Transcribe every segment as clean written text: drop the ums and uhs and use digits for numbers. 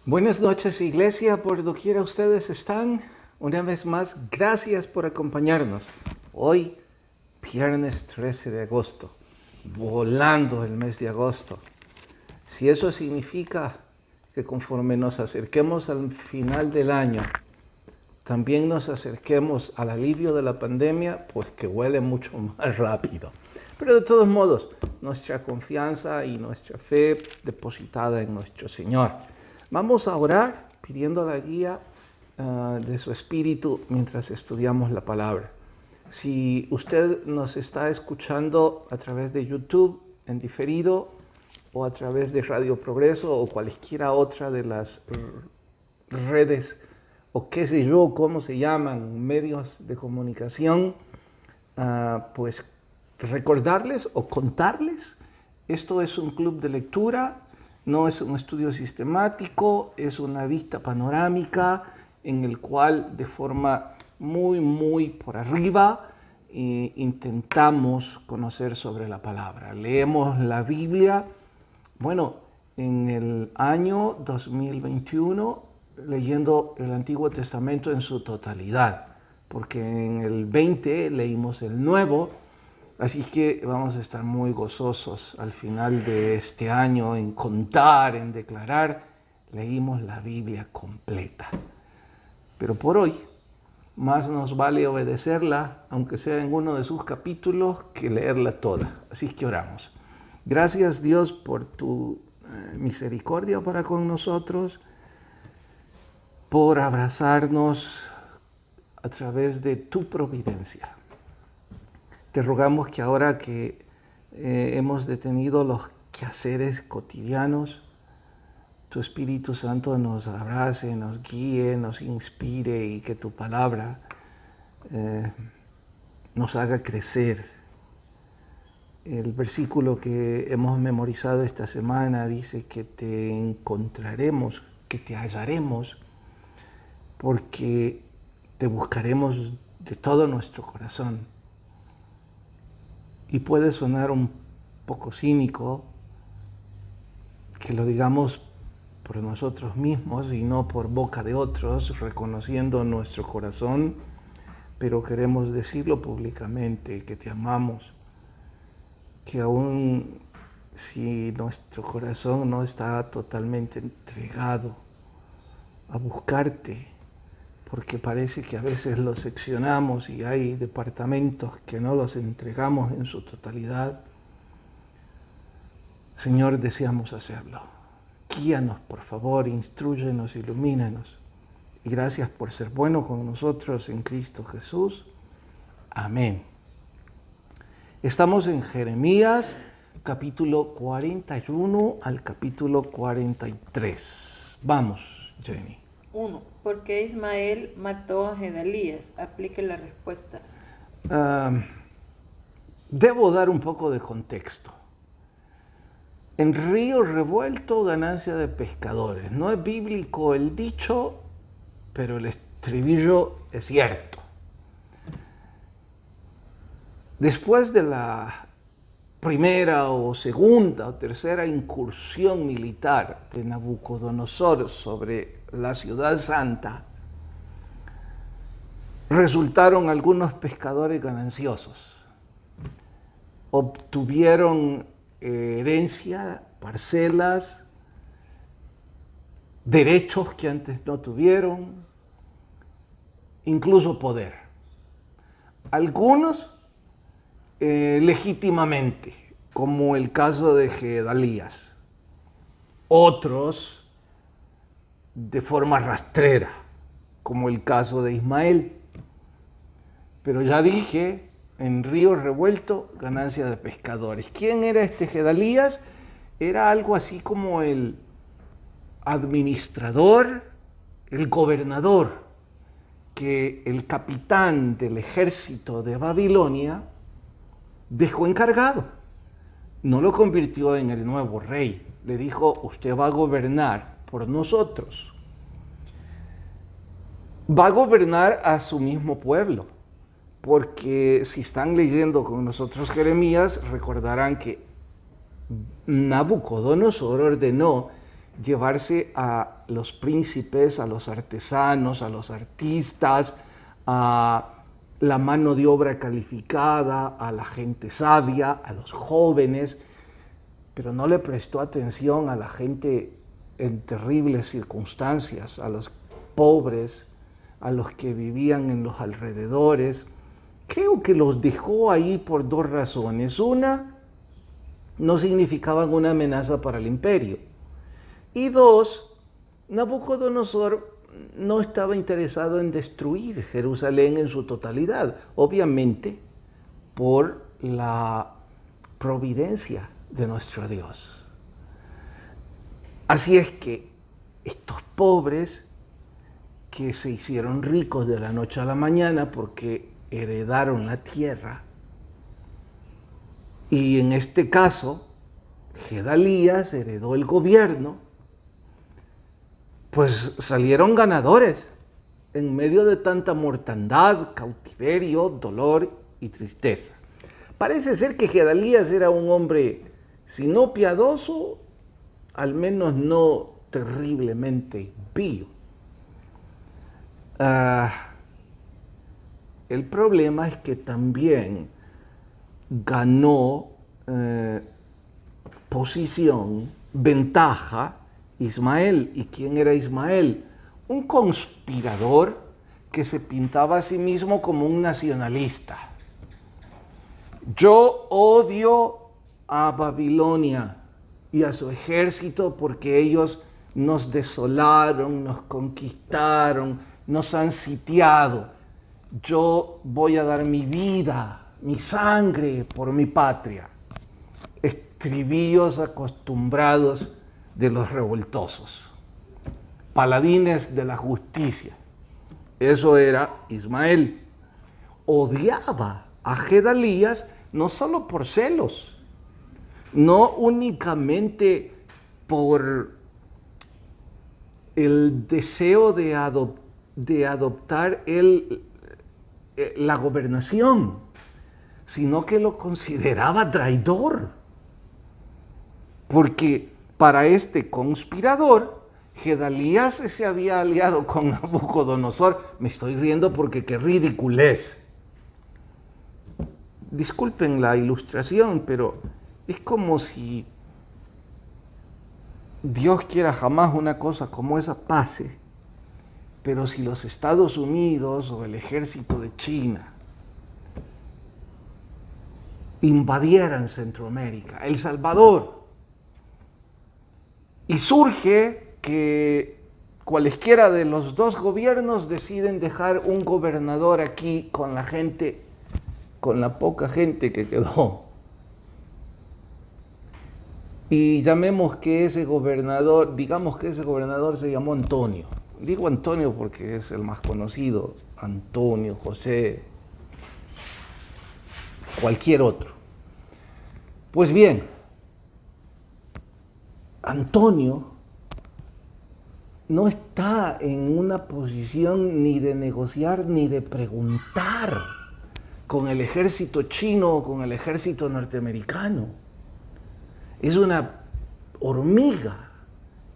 Buenas noches, iglesia, por doquiera ustedes están. Una vez más, gracias por acompañarnos. Hoy, viernes 13 de agosto, volando el mes de agosto. Si eso significa que conforme nos acerquemos al final del año, también nos acerquemos al alivio de la pandemia, pues que huele mucho más rápido. Pero de todos modos, nuestra confianza y nuestra fe depositada en nuestro Señor. Vamos a orar pidiendo la guía de su Espíritu mientras estudiamos la palabra. Si usted nos está escuchando a través de YouTube en diferido o a través de Radio Progreso o cualquiera otra de las redes o qué sé yo, cómo se llaman, medios de comunicación, pues recordarles o contarles, esto es un club de lectura. No es un estudio sistemático, es una vista panorámica en el cual de forma muy por arriba intentamos conocer sobre la palabra. Leemos la Biblia, en el año 2021 leyendo el Antiguo Testamento en su totalidad, porque en el 20 leímos el Nuevo. Así que vamos a estar muy gozosos al final de este año en contar, en declarar. Leímos la Biblia completa. Pero por hoy, más nos vale obedecerla, aunque sea en uno de sus capítulos, que leerla toda. Así que oramos. Gracias, Dios, por tu misericordia para con nosotros, por abrazarnos a través de tu providencia. Te rogamos que ahora que hemos detenido los quehaceres cotidianos, tu Espíritu Santo nos abrace, nos guíe, nos inspire y que tu palabra nos haga crecer. El versículo que hemos memorizado esta semana dice que te encontraremos, que te hallaremos, porque te buscaremos de todo nuestro corazón. Y puede sonar un poco cínico que lo digamos por nosotros mismos y no por boca de otros, reconociendo nuestro corazón, pero queremos decirlo públicamente, que te amamos, que aún si nuestro corazón no está totalmente entregado a buscarte, porque parece que a veces los seccionamos y hay departamentos que no los entregamos en su totalidad. Señor, deseamos hacerlo. Guíanos, por favor, instrúyenos, ilumínanos. Y gracias por ser bueno con nosotros en Cristo Jesús. Amén. Estamos en Jeremías, capítulo 41 al capítulo 43. Vamos, Jenny. 1. ¿Por qué Ismael mató a Gedalías? Aplique la respuesta. Debo dar un poco de contexto. En río revuelto, ganancia de pescadores. No es bíblico el dicho, pero el estribillo es cierto. Después de la primera o segunda o tercera incursión militar de Nabucodonosor sobre la ciudad santa, resultaron algunos pescadores gananciosos. Obtuvieron herencia, parcelas, derechos que antes no tuvieron, incluso poder. Algunos legítimamente, como el caso de Gedalías. Otros de forma rastrera, como el caso de Ismael. Pero ya dije, en río revuelto, ganancia de pescadores. ¿Quién era este Gedalías? Era algo así como el administrador, el gobernador, que el capitán del ejército de Babilonia dejó encargado. No lo convirtió en el nuevo rey. Le dijo, usted va a gobernar por nosotros. Va a gobernar a su mismo pueblo. Porque si están leyendo con nosotros Jeremías, recordarán que Nabucodonosor ordenó llevarse a los príncipes, a los artesanos, a los artistas, a la mano de obra calificada, a la gente sabia, a los jóvenes, pero no le prestó atención a la gente en terribles circunstancias, a los pobres, a los que vivían en los alrededores. Creo que los dejó ahí por dos razones. Una, no significaban una amenaza para el imperio. Y dos, Nabucodonosor no estaba interesado en destruir Jerusalén en su totalidad, obviamente por la providencia de nuestro Dios. Así es que estos pobres que se hicieron ricos de la noche a la mañana porque heredaron la tierra, y en este caso Gedalías heredó el gobierno, pues salieron ganadores en medio de tanta mortandad, cautiverio, dolor y tristeza. Parece ser que Gedalías era un hombre, si no piadoso, al menos no terriblemente impío. El problema es que también ganó posición, ventaja, Ismael. ¿Y quién era Ismael? Un conspirador que se pintaba a sí mismo como un nacionalista. Yo odio a Babilonia y a su ejército porque ellos nos desolaron, nos conquistaron, nos han sitiado. Yo voy a dar mi vida, mi sangre por mi patria. Estribillos acostumbrados de los revoltosos, paladines de la justicia. Eso era Ismael. Odiaba a Gedalías no solo por celos, no únicamente por el deseo de adoptar la gobernación, sino que lo consideraba traidor, porque para este conspirador, Gedalías se había aliado con Nabucodonosor. Me estoy riendo porque qué ridiculez. Disculpen la ilustración, pero es como si Dios quiera jamás una cosa como esa pase, pero si los Estados Unidos o el ejército de China invadieran Centroamérica, El Salvador, y surge que cualesquiera de los dos gobiernos deciden dejar un gobernador aquí con la gente, con la poca gente que quedó. Y llamemos que ese gobernador, digamos que ese gobernador se llamó Antonio. Digo Antonio porque es el más conocido, Antonio, José, cualquier otro. Pues bien, Antonio no está en una posición ni de negociar ni de preguntar con el ejército chino o con el ejército norteamericano. Es una hormiga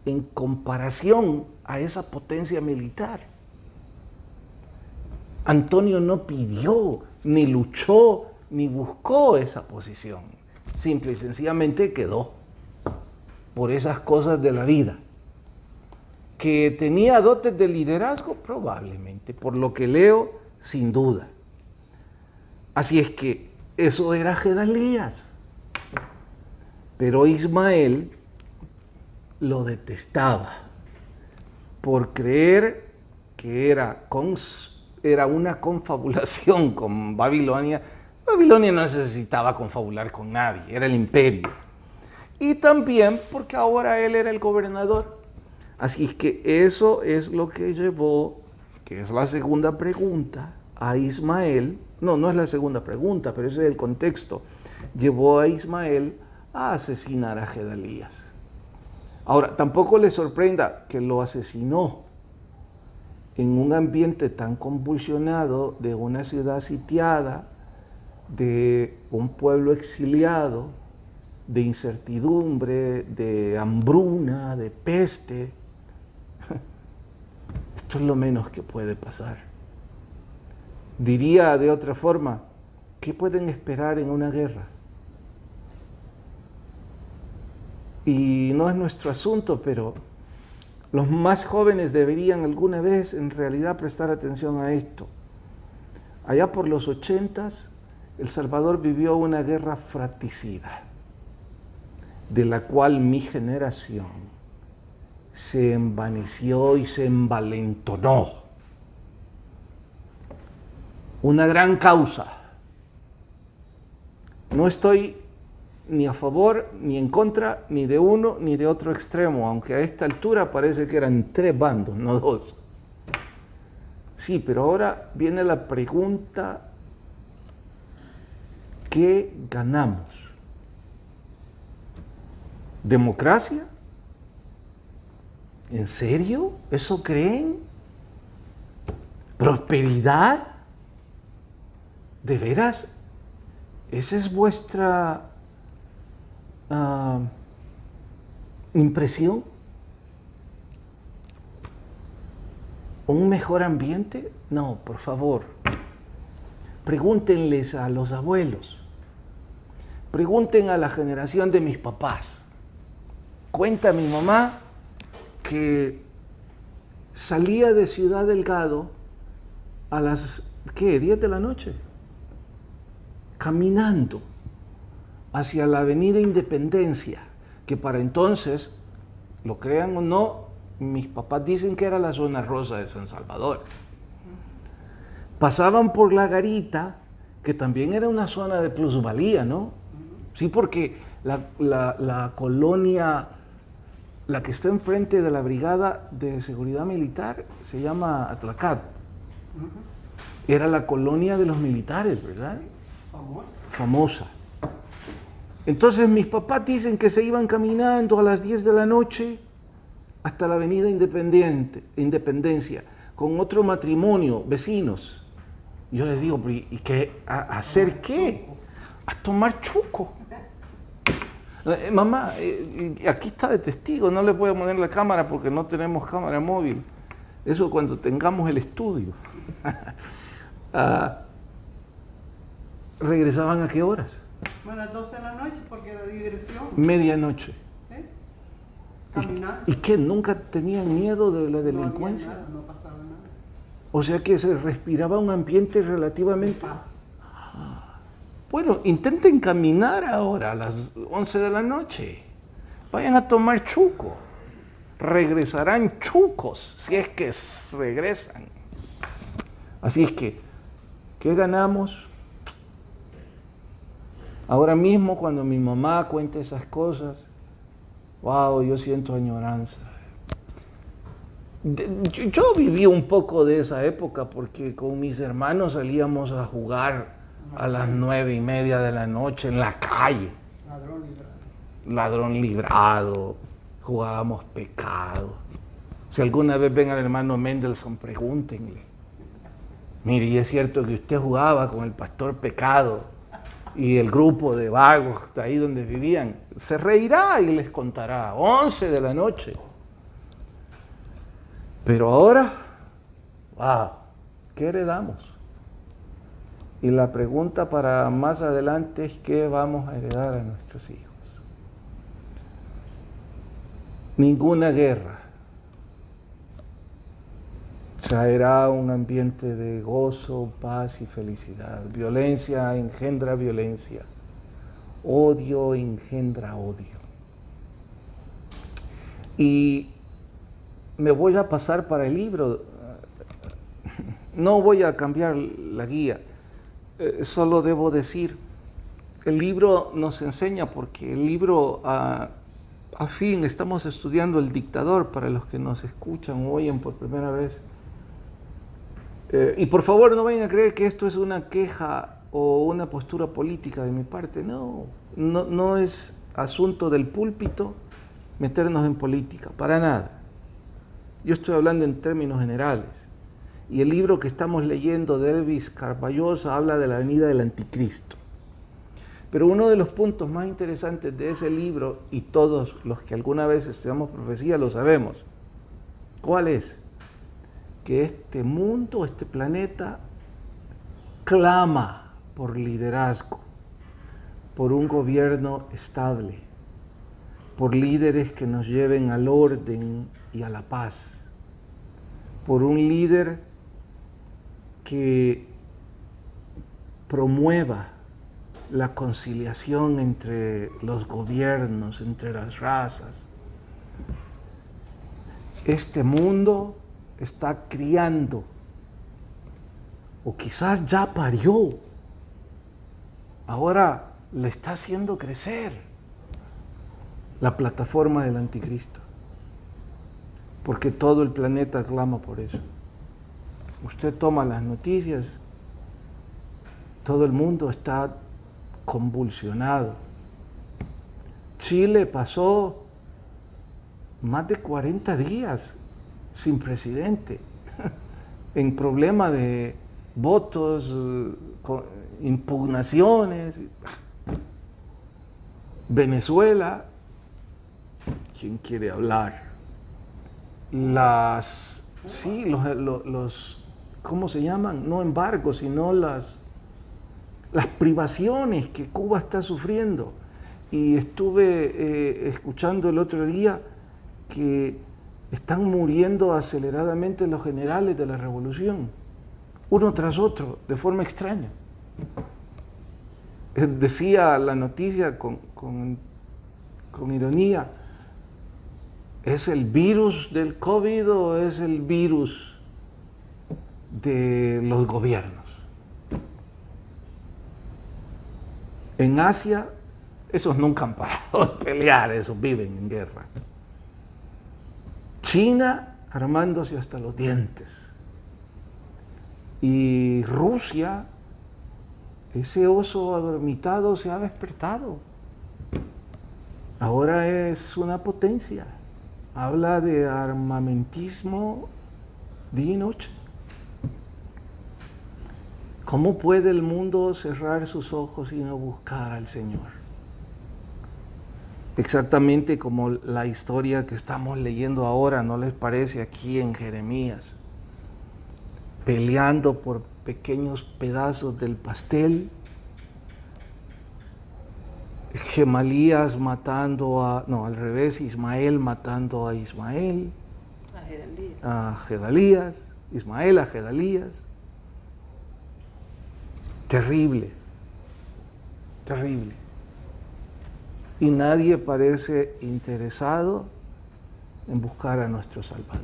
en comparación a esa potencia militar. Antonio no pidió, ni luchó, ni buscó esa posición. Simple y sencillamente quedó por esas cosas de la vida. ¿Que tenía dotes de liderazgo? Probablemente. Por lo que leo, sin duda. Así es que eso era Gedalías. Pero Ismael lo detestaba por creer que era una confabulación con Babilonia. Babilonia no necesitaba confabular con nadie, era el imperio. Y también porque ahora él era el gobernador. Así es que eso es lo que llevó, que es la segunda pregunta, a Ismael. No es la segunda pregunta, pero ese es el contexto. Llevó a Ismael a asesinar a Gedalías. Ahora, tampoco le sorprenda que lo asesinó en un ambiente tan convulsionado de una ciudad sitiada, de un pueblo exiliado, de incertidumbre, de hambruna, de peste. Esto es lo menos que puede pasar. Diría de otra forma, ¿qué pueden esperar en una guerra? Y no es nuestro asunto, pero los más jóvenes deberían alguna vez en realidad prestar atención a esto. Allá por los 80s, El Salvador vivió una guerra fratricida, de la cual mi generación se envaneció y se envalentonó. Una gran causa. No estoy ni a favor, ni en contra, ni de uno, ni de otro extremo, aunque a esta altura parece que eran 3 bandos, no 2. Sí, pero ahora viene la pregunta, ¿qué ganamos? ¿Democracia? ¿En serio? ¿Eso creen? ¿Prosperidad? ¿De veras? ¿Esa es vuestra impresión? ¿Un mejor ambiente? No, por favor. Pregúntenles a los abuelos. Pregunten a la generación de mis papás. Cuenta mi mamá que salía de Ciudad Delgado a las, ¿qué? 10 de la noche, caminando hacia la Avenida Independencia, que para entonces, lo crean o no, mis papás dicen que era la zona rosa de San Salvador. Pasaban por La Garita, que también era una zona de plusvalía, ¿no? Sí, porque la colonia, la que está enfrente de la Brigada de Seguridad Militar, se llama Atlacat. Era la colonia de los militares, ¿verdad? Famosa. Entonces mis papás dicen que se iban caminando a las 10 de la noche hasta la Avenida Independencia, con otro matrimonio, vecinos. Yo les digo, ¿y qué? ¿A hacer qué? A tomar chuco. Mamá, aquí está de testigo, no le voy a poner la cámara porque no tenemos cámara móvil. Eso cuando tengamos el estudio. ¿Regresaban a qué horas? A las 12 de la noche porque era diversión. Medianoche. Caminar. ¿Y qué? ¿Nunca tenían miedo de la delincuencia? No había nada, no pasaba nada. O sea que se respiraba un ambiente relativamente... Paz. Bueno, intenten caminar ahora a las 11 de la noche. Vayan a tomar chuco. Regresarán chucos, si es que regresan. Así es que, ¿qué ganamos? Ahora mismo cuando mi mamá cuenta esas cosas, wow, yo siento añoranza. Yo viví un poco de esa época porque con mis hermanos salíamos a jugar a las 9:30 de la noche en la calle. Ladrón librado, jugábamos pecado. Si alguna vez ven al hermano Mendelssohn, pregúntenle. Mire, y es cierto que usted jugaba con el pastor Pecado y el grupo de vagos ahí donde vivían. Se reirá y les contará, 11 de la noche. Pero ahora, wow, ¿qué heredamos? Y la pregunta para más adelante es ¿qué vamos a heredar a nuestros hijos? Ninguna guerra traerá un ambiente de gozo, paz y felicidad. Violencia engendra violencia. Odio engendra odio. Y me voy a pasar para el libro. No voy a cambiar la guía. Solo debo decir, el libro nos enseña, porque el libro, a fin, estamos estudiando El Dictador, para los que nos escuchan o oyen por primera vez. Y por favor no vayan a creer que esto es una queja o una postura política de mi parte. No es asunto del púlpito meternos en política, para nada. Yo estoy hablando en términos generales. Y el libro que estamos leyendo de Elvis Carballosa habla de la venida del anticristo. Pero uno de los puntos más interesantes de ese libro, y todos los que alguna vez estudiamos profecía lo sabemos, ¿cuál es? Que este mundo, este planeta, clama por liderazgo, por un gobierno estable, por líderes que nos lleven al orden y a la paz, por un líder que promueva la conciliación entre los gobiernos, entre las razas. Este mundo está criando, o quizás ya parió, ahora le está haciendo crecer la plataforma del anticristo, porque todo el planeta clama por eso. Usted toma las noticias, todo el mundo está convulsionado. Chile pasó más de 40 días sin presidente, en problema de votos, impugnaciones. Venezuela, ¿quién quiere hablar? Los ¿cómo se llaman? No embargos, sino las privaciones que Cuba está sufriendo. Y estuve escuchando el otro día que están muriendo aceleradamente los generales de la revolución, uno tras otro, de forma extraña. Decía la noticia con ironía, ¿es el virus del COVID o es el virus de los gobiernos? En Asia, esos nunca han parado de pelear, esos viven en guerra. China armándose hasta los dientes. Y Rusia, ese oso adormitado se ha despertado. Ahora es una potencia. Habla de armamentismo día y noche. ¿Cómo puede el mundo cerrar sus ojos y no buscar al Señor? Exactamente como la historia que estamos leyendo ahora, ¿no les parece? Aquí en Jeremías, peleando por pequeños pedazos del pastel, Gemalías matando al revés, Ismael matando a Ismael, a Gedalías, Ismael a Gedalías. Terrible, terrible. Y nadie parece interesado en buscar a nuestro Salvador.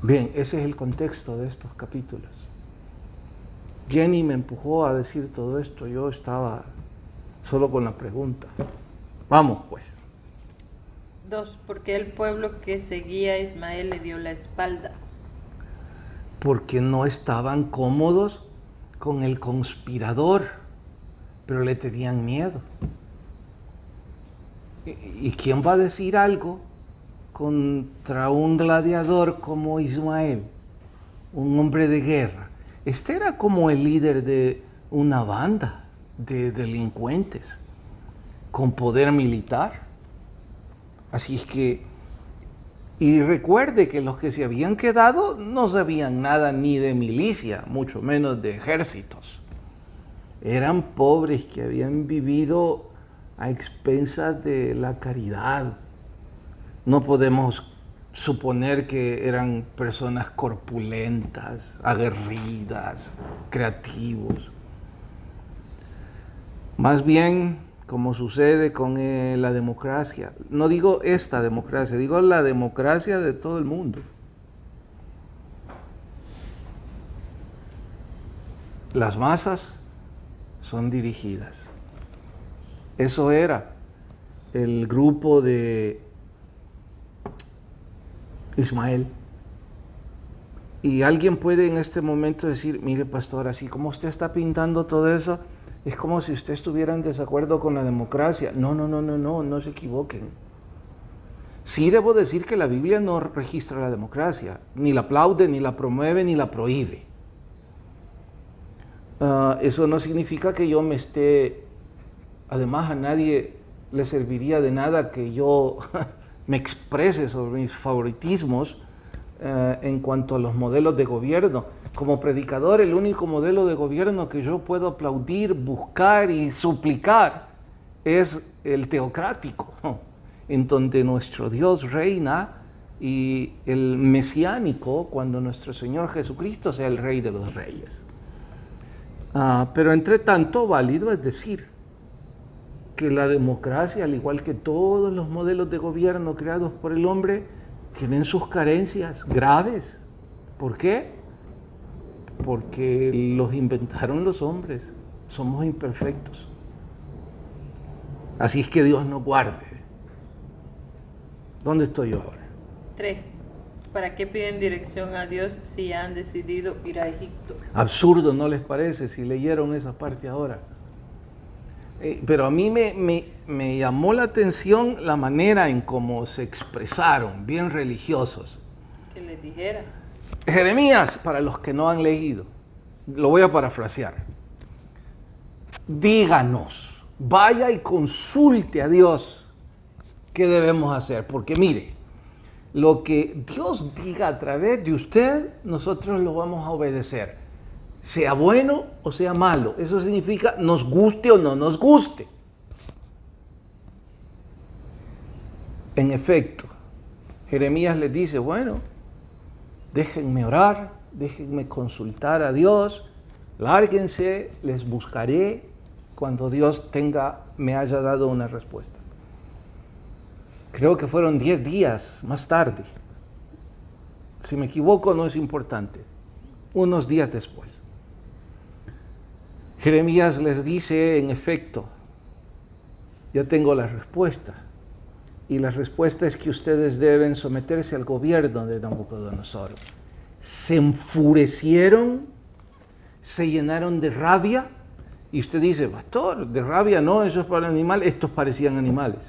Bien, ese es el contexto de estos capítulos. Jenny me empujó a decir todo esto, yo estaba solo con la pregunta. Vamos pues. 2. Porque el pueblo que seguía a Ismael le dio la espalda. Porque no estaban cómodos con el conspirador, pero le tenían miedo. ¿Y quién va a decir algo contra un gladiador como Ismael, un hombre de guerra? Este era como el líder de una banda de delincuentes con poder militar. Así es que, y recuerde que los que se habían quedado no sabían nada ni de milicia, mucho menos de ejércitos. Eran pobres que habían vivido a expensas de la caridad. No podemos suponer que eran personas corpulentas, aguerridas, creativos. Más bien, como sucede con la democracia, no digo esta democracia, digo la democracia de todo el mundo. Las masas son dirigidas. Eso era el grupo de Ismael. Y alguien puede en este momento decir, mire pastor, así como usted está pintando todo eso, es como si usted estuviera en desacuerdo con la democracia. No se equivoquen. Sí debo decir que la Biblia no registra la democracia, ni la aplaude, ni la promueve, ni la prohíbe. Eso no significa que yo me esté, además a nadie le serviría de nada que yo me exprese sobre mis favoritismos en cuanto a los modelos de gobierno. Como predicador, el único modelo de gobierno que yo puedo aplaudir, buscar y suplicar es el teocrático, en donde nuestro Dios reina, y el mesiánico, cuando nuestro Señor Jesucristo sea el Rey de los Reyes. Pero entre tanto, válido es decir que la democracia, al igual que todos los modelos de gobierno creados por el hombre, tienen sus carencias graves. ¿Por qué? Porque los inventaron los hombres. Somos imperfectos. Así es que Dios nos guarde. ¿Dónde estoy yo ahora? 3. ¿Para qué piden dirección a Dios si ya han decidido ir a Egipto? Absurdo, ¿no les parece? Si leyeron esa parte ahora. Pero a mí me llamó la atención la manera en cómo se expresaron, bien religiosos. Que les dijera. Jeremías, para los que no han leído, lo voy a parafrasear. Díganos, vaya y consulte a Dios qué debemos hacer, porque mire, lo que Dios diga a través de usted, nosotros lo vamos a obedecer, sea bueno o sea malo. Eso significa nos guste o no nos guste. En efecto, Jeremías les dice, bueno, déjenme orar, déjenme consultar a Dios, lárguense, les buscaré cuando Dios me haya dado una respuesta. Creo que fueron 10 días más tarde. Si me equivoco no es importante. Unos días después. Jeremías les dice, en efecto, ya tengo la respuesta. Y la respuesta es que ustedes deben someterse al gobierno de Nabucodonosor. Se enfurecieron, se llenaron de rabia. Y usted dice, pastor, de rabia no, eso es para animales. Estos parecían animales.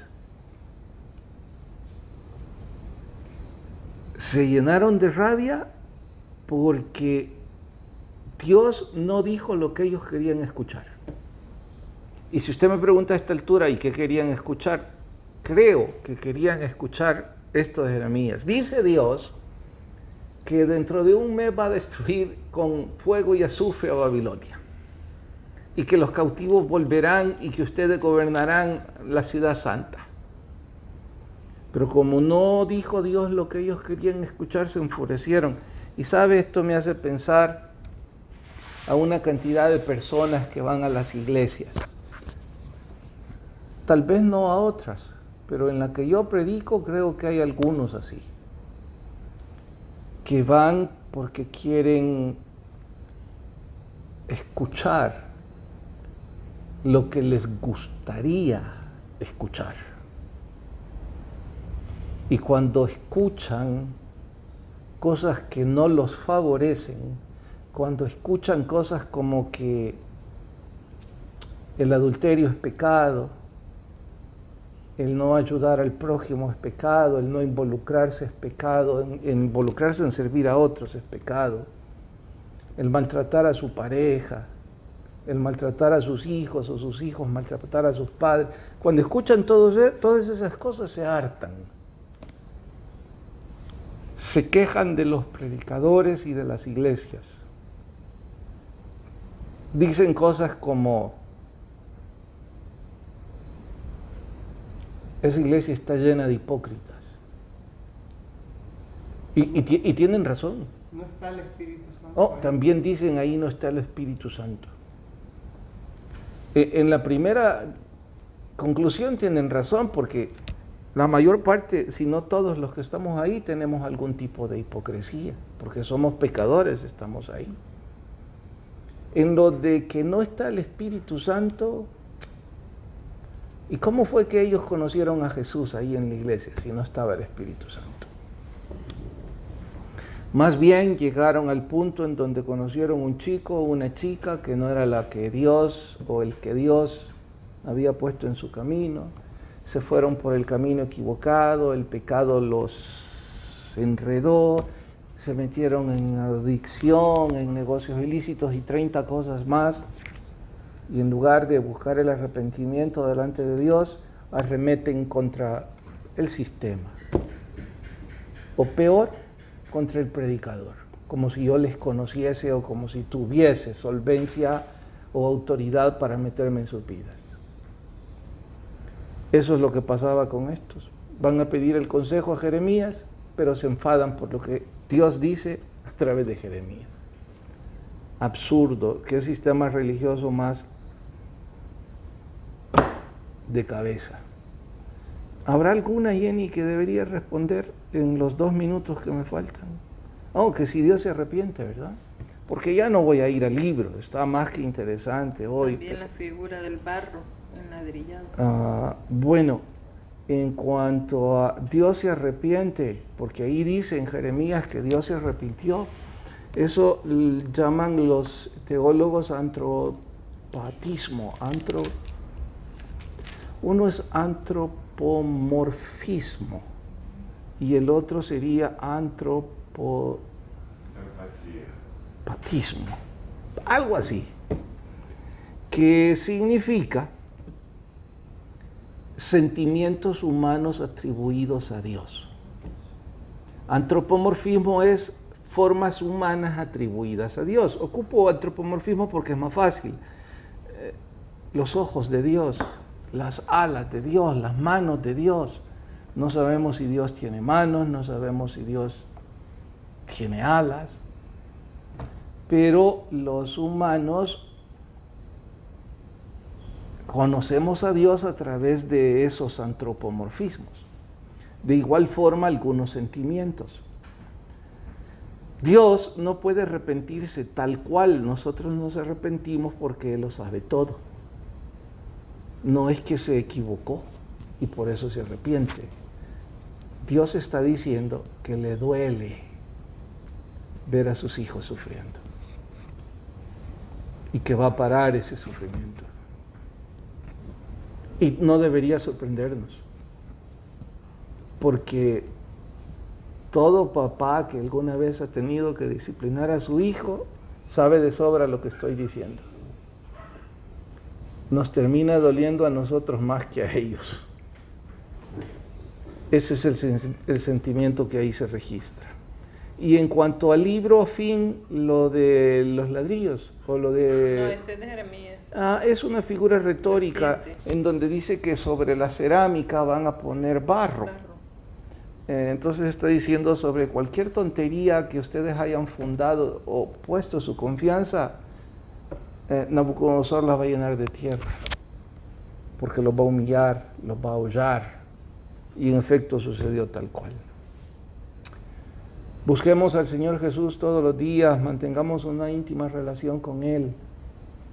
Se llenaron de rabia porque Dios no dijo lo que ellos querían escuchar. Y si usted me pregunta a esta altura, ¿y qué querían escuchar? Creo que querían escuchar esto de Jeremías. Dice Dios que dentro de un mes va a destruir con fuego y azufre a Babilonia. Y que los cautivos volverán y que ustedes gobernarán la ciudad santa. Pero como no dijo Dios lo que ellos querían escuchar, se enfurecieron. Y sabe, esto me hace pensar a una cantidad de personas que van a las iglesias. Tal vez no a otras, pero en la que yo predico creo que hay algunos así. Que van porque quieren escuchar lo que les gustaría escuchar. Y cuando escuchan cosas que no los favorecen, cuando escuchan cosas como que el adulterio es pecado, el no ayudar al prójimo es pecado, el no involucrarse es pecado, involucrarse en servir a otros es pecado, el maltratar a su pareja, el maltratar a sus hijos o sus hijos maltratar a sus padres, cuando escuchan todas esas cosas se hartan. Se quejan de los predicadores y de las iglesias. Dicen cosas como, esa iglesia está llena de hipócritas. Y tienen razón. No está el Espíritu Santo. También dicen ahí no está el Espíritu Santo. En la primera conclusión tienen razón, porque la mayor parte, si no todos los que estamos ahí, tenemos algún tipo de hipocresía, porque somos pecadores, estamos ahí. En lo de que no está el Espíritu Santo, ¿y cómo fue que ellos conocieron a Jesús ahí en la iglesia si no estaba el Espíritu Santo? Más bien llegaron al punto en donde conocieron un chico o una chica que no era la que Dios o el que Dios había puesto en su camino. Se fueron por el camino equivocado, el pecado los enredó, se metieron en adicción, en negocios ilícitos y 30 cosas más, y en lugar de buscar el arrepentimiento delante de Dios, arremeten contra el sistema, o peor, contra el predicador, como si yo les conociese o como si tuviese solvencia o autoridad para meterme en sus vidas. Eso es lo que pasaba con estos. Van a pedir el consejo a Jeremías, pero se enfadan por lo que Dios dice a través de Jeremías. Absurdo, qué sistema religioso más de cabeza. ¿Habrá alguna, Jenny, que debería responder en los 2 minutos que me faltan? Oh, que si Dios se arrepiente, ¿verdad? Porque ya no voy a ir al libro, está más que interesante hoy. También la figura del barro enladrillado. Bueno, en cuanto a Dios se arrepiente, porque ahí dice en Jeremías que Dios se arrepintió, eso llaman los teólogos antropatismo. Uno es antropomorfismo y el otro sería antropopatismo, algo así, que significa sentimientos humanos atribuidos a Dios. Antropomorfismo es formas humanas atribuidas a Dios. Ocupo antropomorfismo porque es más fácil. Los ojos de Dios, las alas de Dios, las manos de Dios. No sabemos si Dios tiene manos, no sabemos si Dios tiene alas, pero los humanos conocemos a Dios a través de esos antropomorfismos. De igual forma, algunos sentimientos. Dios no puede arrepentirse tal cual nosotros nos arrepentimos porque Él lo sabe todo. No es que se equivocó y por eso se arrepiente. Dios está diciendo que le duele ver a sus hijos sufriendo y que va a parar ese sufrimiento. Y no debería sorprendernos, porque todo papá que alguna vez ha tenido que disciplinar a su hijo sabe de sobra lo que estoy diciendo. Nos termina doliendo a nosotros más que a ellos. Ese es el sentimiento que ahí se registra. Y en cuanto al libro, fin, lo de los ladrillos, o lo de... No, ese es de Jeremías. Es una figura retórica en donde dice que sobre la cerámica van a poner barro. Entonces está diciendo sobre cualquier tontería que ustedes hayan fundado o puesto su confianza, Nabucodonosor las va a llenar de tierra, porque los va a humillar, los va a hollar, y en efecto sucedió tal cual. Busquemos al Señor Jesús todos los días, mantengamos una íntima relación con Él,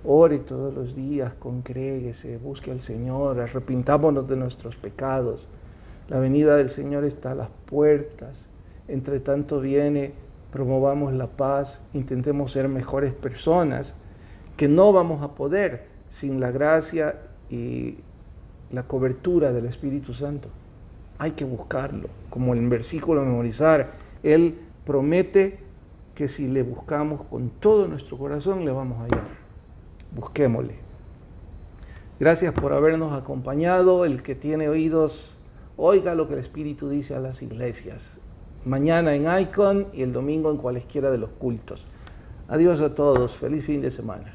ore todos los días, congréguese, busque al Señor, arrepintámonos de nuestros pecados. La venida del Señor está a las puertas, entre tanto viene, promovamos la paz, intentemos ser mejores personas, que no vamos a poder sin la gracia y la cobertura del Espíritu Santo. Hay que buscarlo, como el versículo a memorizar. Él promete que si le buscamos con todo nuestro corazón, le vamos a hallar. Busquémosle. Gracias por habernos acompañado. El que tiene oídos, oiga lo que el Espíritu dice a las iglesias. Mañana en Icon y el domingo en cualesquiera de los cultos. Adiós a todos. Feliz fin de semana.